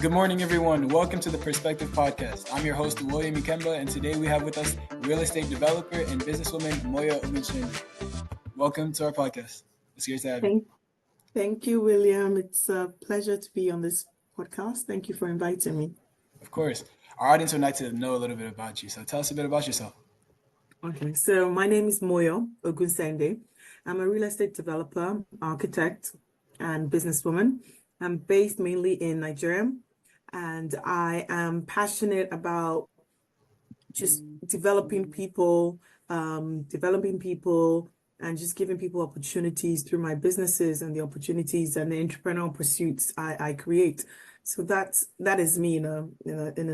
Good morning, everyone. Welcome to the Perspective Podcast. I'm your host, William Ikemba, and today we have with us real estate developer and businesswoman Moyo Ogunsende. Welcome to our podcast. It's great to have you. Thank you, William. It's a pleasure to be on this podcast. Thank you for inviting me. Of course. Our audience would like to know a little bit about you, so tell us a bit about yourself. Okay, so my name is Moyo Ogunsende. I'm a real estate developer, architect, and businesswoman. I'm based mainly in Nigeria, and I am passionate about just developing people, and just giving people opportunities through my businesses and the opportunities and the entrepreneurial pursuits I create. So that is me in a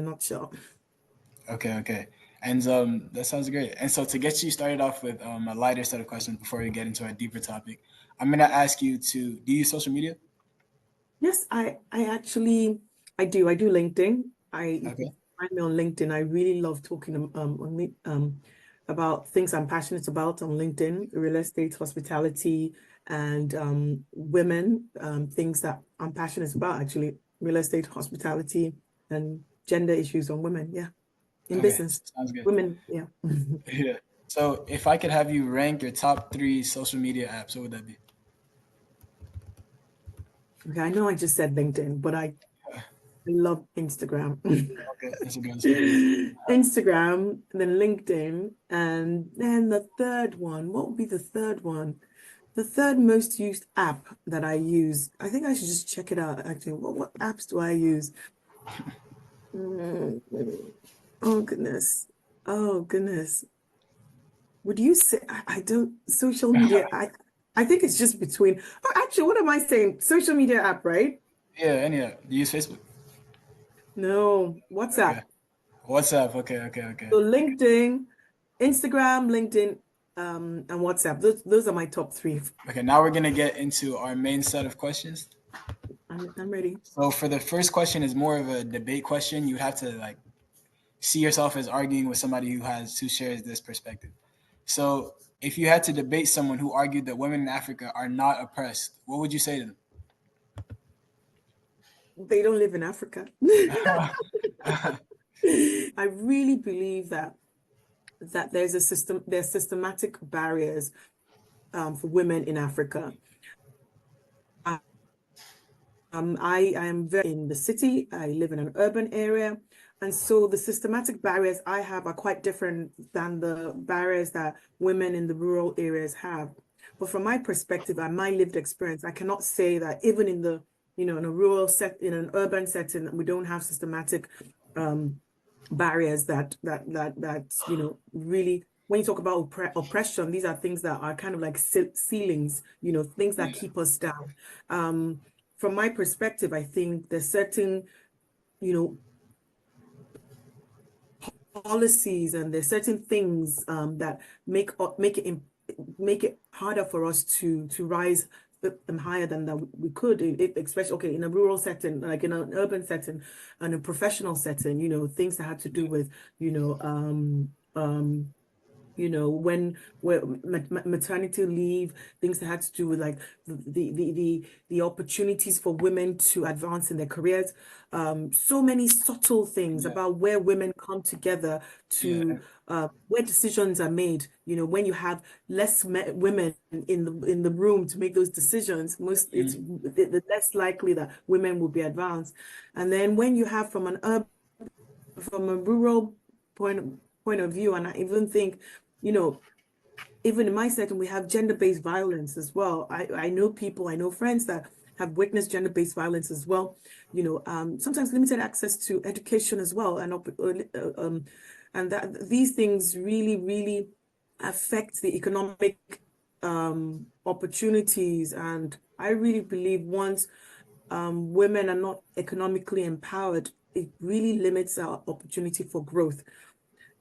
nutshell. Okay. And that sounds great. And so to get you started off with a lighter set of questions before we get into a deeper topic, I'm going to ask you do you use social media? Yes, I actually do. I do LinkedIn. Okay. Find me on LinkedIn. I really love talking about things I'm passionate about on LinkedIn, real estate, hospitality, and women, things that I'm passionate about, actually, real estate, hospitality, and gender issues on women. Yeah. In Okay. business. Sounds good. Women, yeah. Yeah. So if I could have you rank your top 3 social media apps, what would that be? Okay, I know I just said LinkedIn, but I love Instagram. Okay, that's a good one. Instagram, then LinkedIn, and then the third one. What would be the third one? The third most used app that I use. I think I should just check it out, actually. What apps do I use? Oh, goodness. Oh, goodness. Would you say I don't social media? I think it's just between. Oh, actually, what am I saying? Social media app, right? Yeah, do you use Facebook? No, WhatsApp. Okay. WhatsApp. Okay. So LinkedIn, Instagram, LinkedIn, and WhatsApp. Those are my top 3. Okay, now we're gonna get into our main set of questions. I'm ready. So for the first question is more of a debate question. You have to see yourself as arguing with somebody who shares this perspective. So if you had to debate someone who argued that women in Africa are not oppressed, what would you say to them? They don't live in Africa. I really believe that there's systematic barriers for women in Africa. I am very in the city. I live in an urban area. And so the systematic barriers I have are quite different than the barriers that women in the rural areas have. But from my perspective and my lived experience, I cannot say that even in the, in a rural in an urban setting, we don't have systematic barriers that really, when you talk about oppression, these are things that are kind of like ceilings, things that keep us down. From my perspective, I think there's certain, policies and there's certain things that make it harder for us to rise higher than that we could, especially in a rural setting, like in an urban setting and a professional setting, things that had to do with, when maternity leave, things that had to do with like the opportunities for women to advance in their careers. So many subtle things about where women come together to where decisions are made. When you have less women in the room to make those decisions, it's the less likely that women will be advanced. And then when you have from a rural point of view, and I even think, even in my setting, we have gender-based violence as well. I know friends that have witnessed gender-based violence as well. Sometimes limited access to education as well, and that these things really, really affect the economic opportunities. And I really believe once women are not economically empowered, it really limits our opportunity for growth.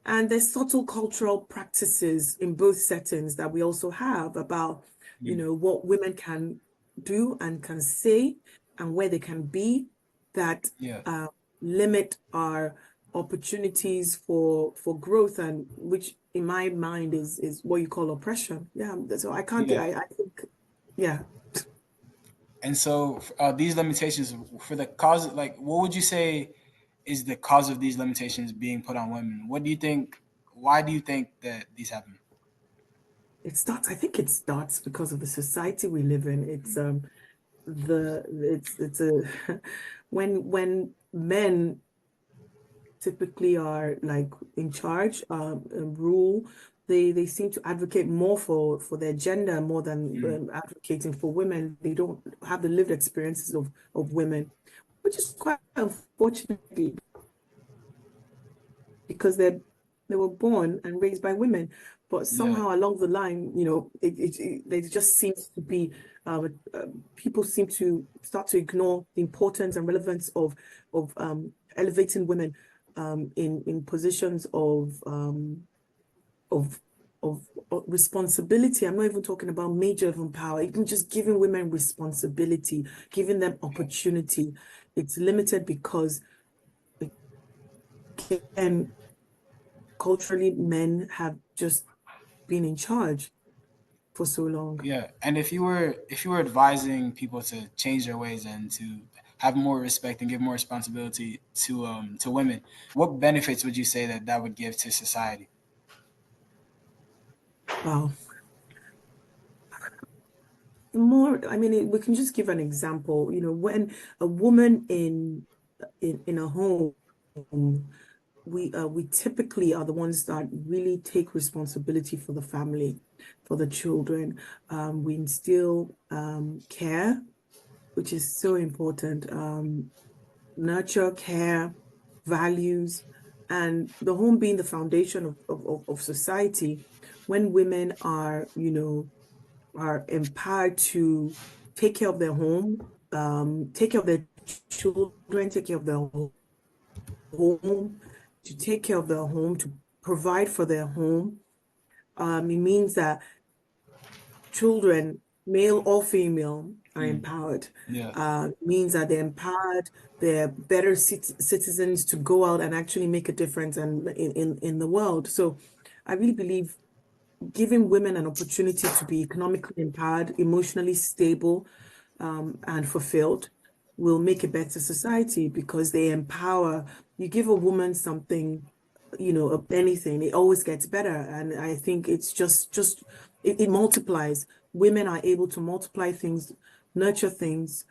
And there's subtle cultural practices in both settings that we also have about, what women can do and can say and where they can be that limit our opportunities for growth, and which in my mind is what you call oppression. Yeah. So I can't, I think, yeah. And so these limitations for the cause, like, what would you say is the cause of these limitations being put on women? What do you think? Why do you think that these happen? I think it starts because of the society we live in. It's a when men typically are like in charge, and rule, they seem to advocate more for their gender more than Mm, advocating for women. They don't have the lived experiences of women, which is quite unfortunate because they were born and raised by women, but yeah, somehow along the line, there just seems to be people seem to start to ignore the importance and relevance of elevating women in positions of of responsibility. I'm not even talking about major even power, even just giving women responsibility, giving them opportunity. It's limited because, again, culturally, men have just been in charge for so long. yeah. And if you were advising people to change their ways and to have more respect and give more responsibility to women, what benefits would you say that would give to society? Wow. I mean, we can just give an example. When a woman in a home, we typically are the ones that really take responsibility for the family, for the children. We instill care, which is so important. Nurture, care, values, and the home being the foundation of society. When women are empowered to take care of their home, take care of their children, take care of their home, to take care of their home, to provide for their home. It means that children, male or female, are Mm, empowered. yeah. Means that they're empowered, they're better citizens to go out and actually make a difference in the world. So I really believe giving women an opportunity to be economically empowered, emotionally stable, and fulfilled will make a better society because they empower. You give a woman something, of anything, it always gets better. And I think it's just it multiplies. Women are able to multiply things, nurture things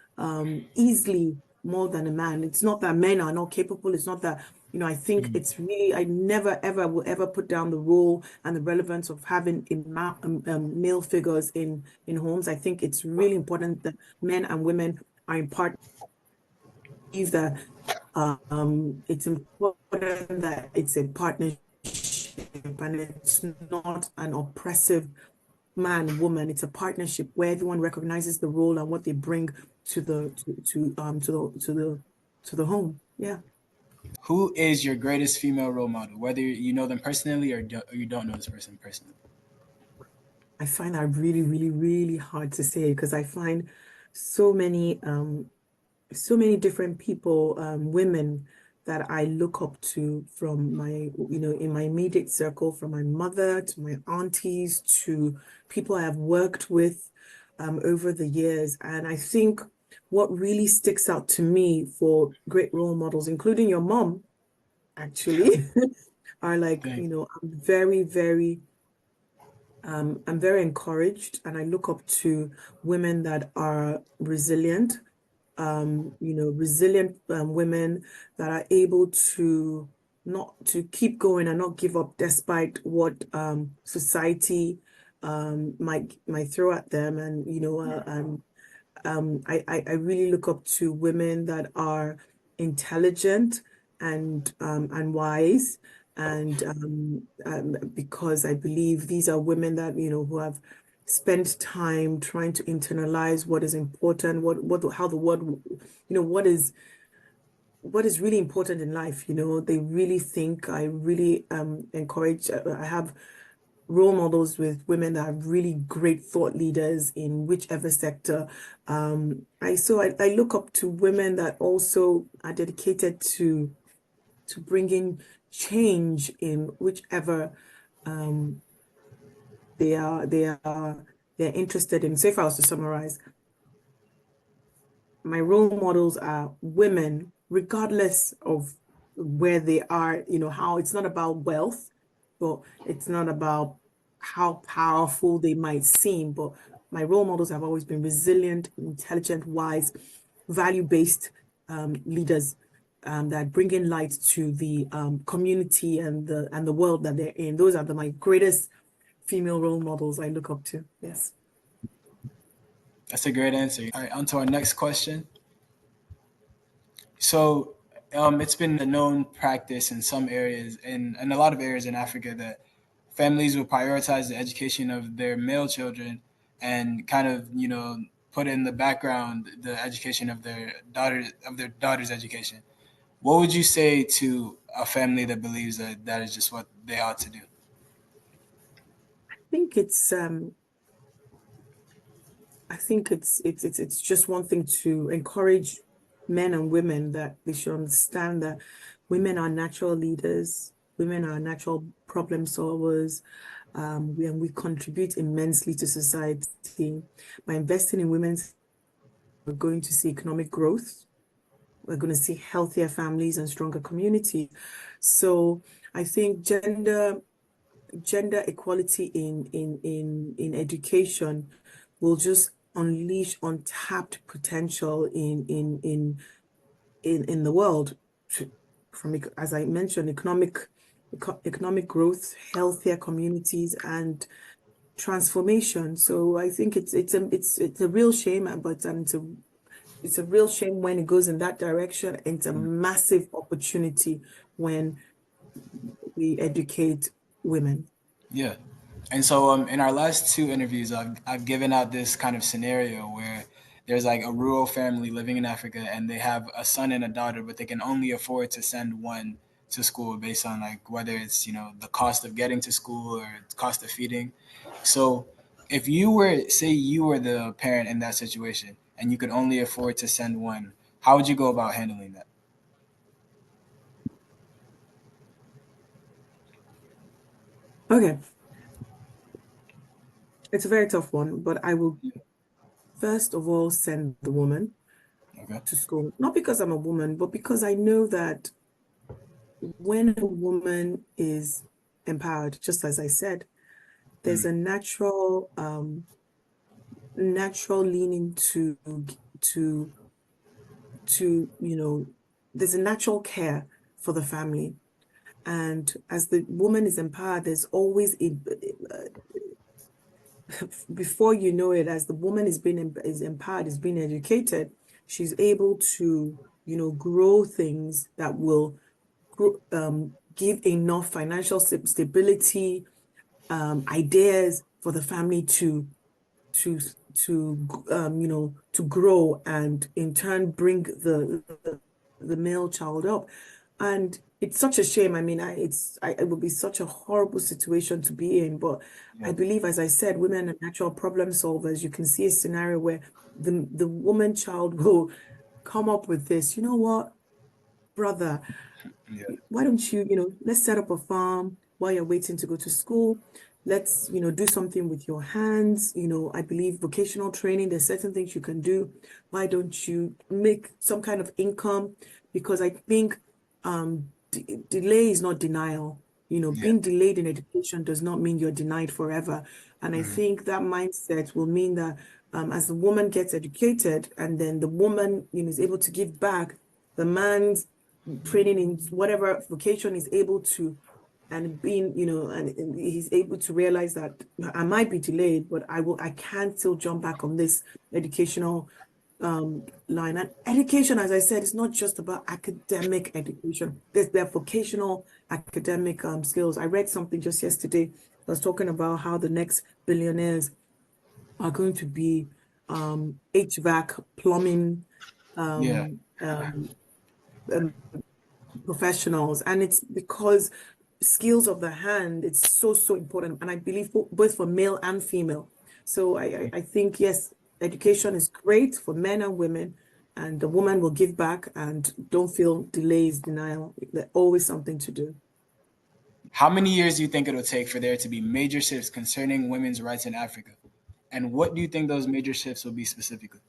easily more than a man. It's not that men are not capable. It's not that, I think Mm, it's really, I never ever will ever put down the role and the relevance of having male figures in homes. I think it's really important that men and women are in part that it's important that it's a partnership and it's not an oppressive man woman. It's a partnership where everyone recognizes the role and what they bring to the home. Yeah. who is your greatest female role model, whether you know them personally or you don't know this person personally? I find that really, really, really hard to say because I find so many so many different people, women that I look up to from in my immediate circle, from my mother to my aunties to people I have worked with over the years. And I think what really sticks out to me for great role models, including your mom, actually, are like, Thank I'm very encouraged and I look up to women that are resilient, resilient women that are able to not to keep going and not give up despite what society might throw at them. And I really look up to women that are intelligent and wise. And because I believe these are women that, who have spent time trying to internalize what is important, how the world, what is really important in life. They really think. I really encourage. I have role models with women that are really great thought leaders in whichever sector. I look up to women that also are dedicated to bringing change in whichever um, they are they're interested in. So if I was to summarize, my role models are women, regardless of where they are, how it's not about wealth, but it's not about how powerful they might seem. But my role models have always been resilient, intelligent, wise, value-based leaders that bring in light to the community and the world that they're in. Those are my greatest female role models I look up to. Yes. That's a great answer. All right, on to our next question. So it's been a known practice in some areas, in a lot of areas in Africa, that families will prioritize the education of their male children and kind of, put in the background the education of their daughter's education. What would you say to a family that believes that that is just what they ought to do? I think it's just one thing to encourage men and women that they should understand that women are natural leaders, women are natural problem solvers, and we contribute immensely to society. By investing in women, we're going to see economic growth. We're going to see healthier families and stronger communities. So I think gender equality in education will just unleash untapped potential in the world, from, as I mentioned, economic growth, healthier communities, and transformation. So I think it's a real shame, but it's a real shame when it goes in that direction. It's a massive opportunity when we educate women. Yeah. And so in our last two interviews, I've given out this kind of scenario where there's like a rural family living in Africa and they have a son and a daughter, but they can only afford to send one to school based on like whether it's, the cost of getting to school or cost of feeding. So if say you were the parent in that situation and you could only afford to send one, how would you go about handling that? Okay. It's a very tough one, but I will first of all send the woman Okay. to school. Not because I'm a woman, but because I know that when a woman is empowered, just as I said, there's a natural leaning to there's a natural care for the family. And as the woman is empowered, there's always before you know it, as the woman is empowered, is being educated, she's able to, grow things that will give enough financial stability, ideas for the family to grow, and in turn bring the male child up. And it's such a shame. I mean, it would be such a horrible situation to be in. But I believe, as I said, women are natural problem solvers. You can see a scenario where the woman child will come up with this. You know what, brother? Yeah. Why don't you, let's set up a farm while you're waiting to go to school. Let's, do something with your hands. I believe vocational training, there's certain things you can do. Why don't you make some kind of income? Because I think delay is not denial. Being delayed in education does not mean you're denied forever. And I think that mindset will mean that as the woman gets educated and then the woman, is able to give back, the man's training in whatever vocation is able to, and being, and he's able to realize that I might be delayed, but I can still jump back on this educational line. And education, as I said, is not just about academic education. There vocational academic skills. I read something just yesterday. I was talking about how the next billionaires are going to be HVAC, plumbing, Yeah. um, professionals, and it's because skills of the hand, it's so important, and I believe both for male and female. So I think, yes, education is great for men and women, and the woman will give back, and don't feel delays, denial. There's always something to do. How many years do you think it'll take for there to be major shifts concerning women's rights in Africa? And what do you think those major shifts will be specifically?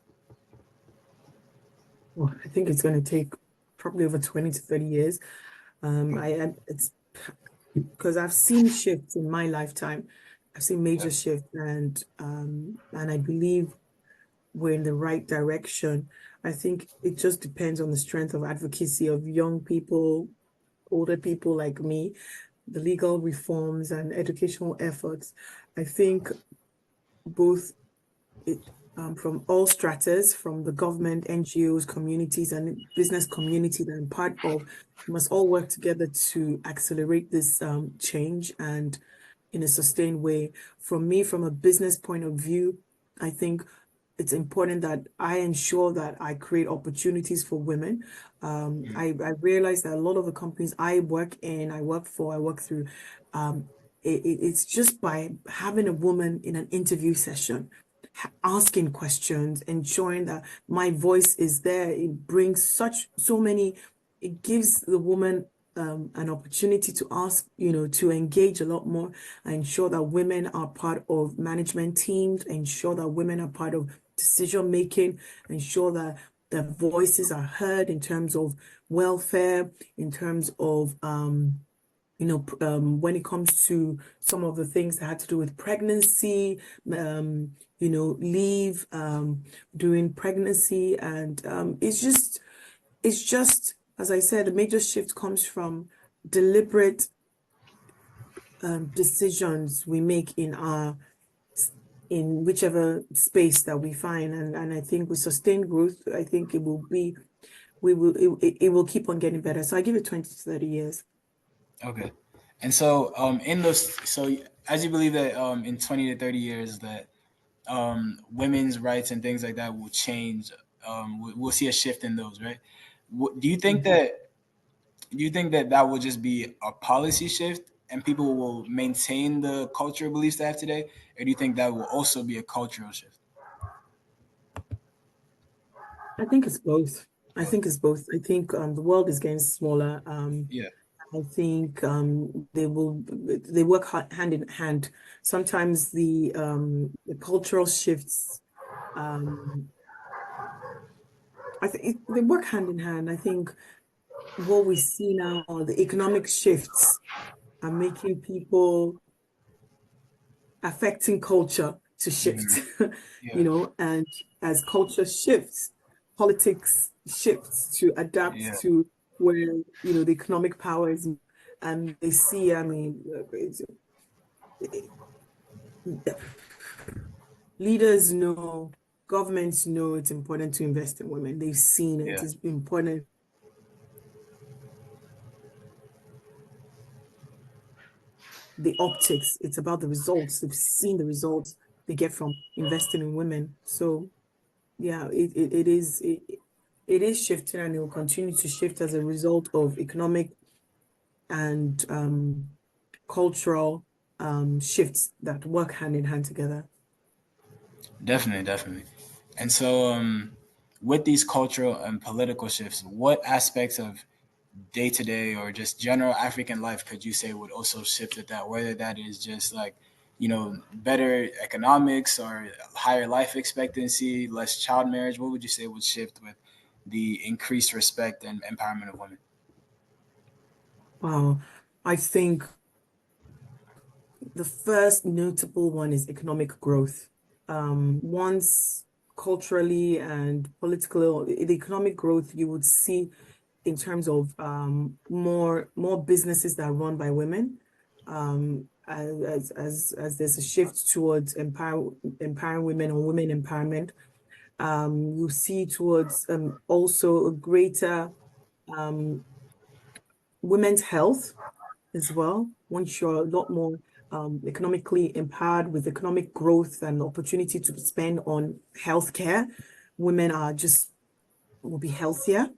Well, I think it's going to take probably over 20 to 30 years. It's because I've seen shifts in my lifetime. I've seen major shifts, and I believe we're in the right direction. I think it just depends on the strength of advocacy of young people, older people like me, the legal reforms and educational efforts. I think both it, from all stratas, from the government, NGOs, communities, and business community that I'm part of, must all work together to accelerate this change and in a sustained way. From me, from a business point of view, I think it's important that I ensure that I create opportunities for women. I realize that a lot of the companies I work in, I work for, I work through, it's just by having a woman in an interview session, asking questions, ensuring that my voice is there. It brings so many, it gives the woman an opportunity to ask, to engage a lot more, ensure that women are part of management teams, ensure that women are part of decision making, ensure that their voices are heard in terms of welfare, in terms of when it comes to some of the things that had to do with pregnancy, leave during pregnancy. And it's just, as I said, a major shift comes from deliberate decisions we make in whichever space that we find. And I think with sustained growth, I think it will keep on getting better. So I give it 20 to 30 years. Okay. And so in those, so as you believe that in 20 to 30 years that women's rights and things like that will change, we'll see a shift in those, right? Do you think that that will just be a policy shift and people will maintain the cultural beliefs they have today, or do you think that will also be a cultural shift? I think it's both. I think it's both. I think the world is getting smaller. Yeah. I think they work hand in hand. Sometimes the cultural shifts, um, I think they work hand in hand. I think what we see now, the economic shifts are making people affecting culture to shift, Yeah. and as culture shifts, politics shifts to adapt Yeah. to where, the economic power is, and they see, I mean, leaders know, governments know it's important to invest in women. They've seen it. Yeah. It's important. The optics, it's about the results. They've seen the results they get from investing in women. So yeah, it is shifting, and it will continue to shift as a result of economic and cultural shifts that work hand in hand together. Definitely, definitely. And so, with these cultural and political shifts, what aspects of day to day or just general African life could you say would also shift with that? Whether that is just like, better economics or higher life expectancy, less child marriage, what would you say would shift with the increased respect and empowerment of women? Wow. I think the first notable one is economic growth. Once culturally and politically, the economic growth you would see in terms of more businesses that are run by women, as there's a shift towards empowering women or women empowerment. You see towards also a greater women's health as well. Once you're a lot more economically empowered with economic growth and opportunity to spend on healthcare, women will be healthier,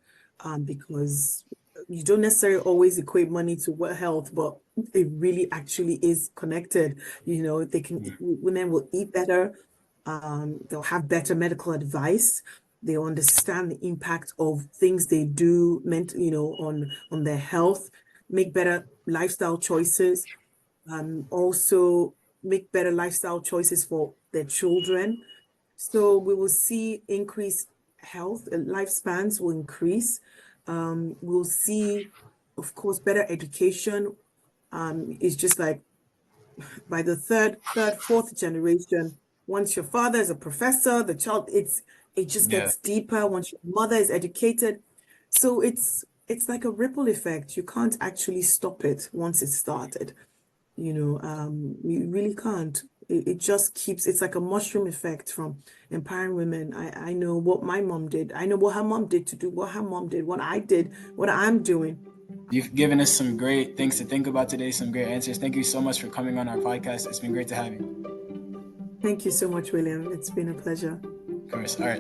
because you don't necessarily always equate money to what health, but it really actually is connected. Women will eat better, they'll have better medical advice. They'll understand the impact of things they do meant, on their health, make better lifestyle choices, also make better lifestyle choices for their children. So we will see increase health, lifespans will increase. We'll see, of course, better education. It's just like by the third, fourth generation, once your father is a professor, the child, it just Yeah. gets deeper once your mother is educated. So it's like a ripple effect. You can't actually stop it once it's started. You really can't. It just keeps, it's like a mushroom effect from empowering women. I know what my mom did. I know what her mom did to do what her mom did, what I did, what I'm doing. You've given us some great things to think about today, some great answers. Thank you so much for coming on our podcast. It's been great to have you. Thank you so much, William. It's been a pleasure. Of course. All right.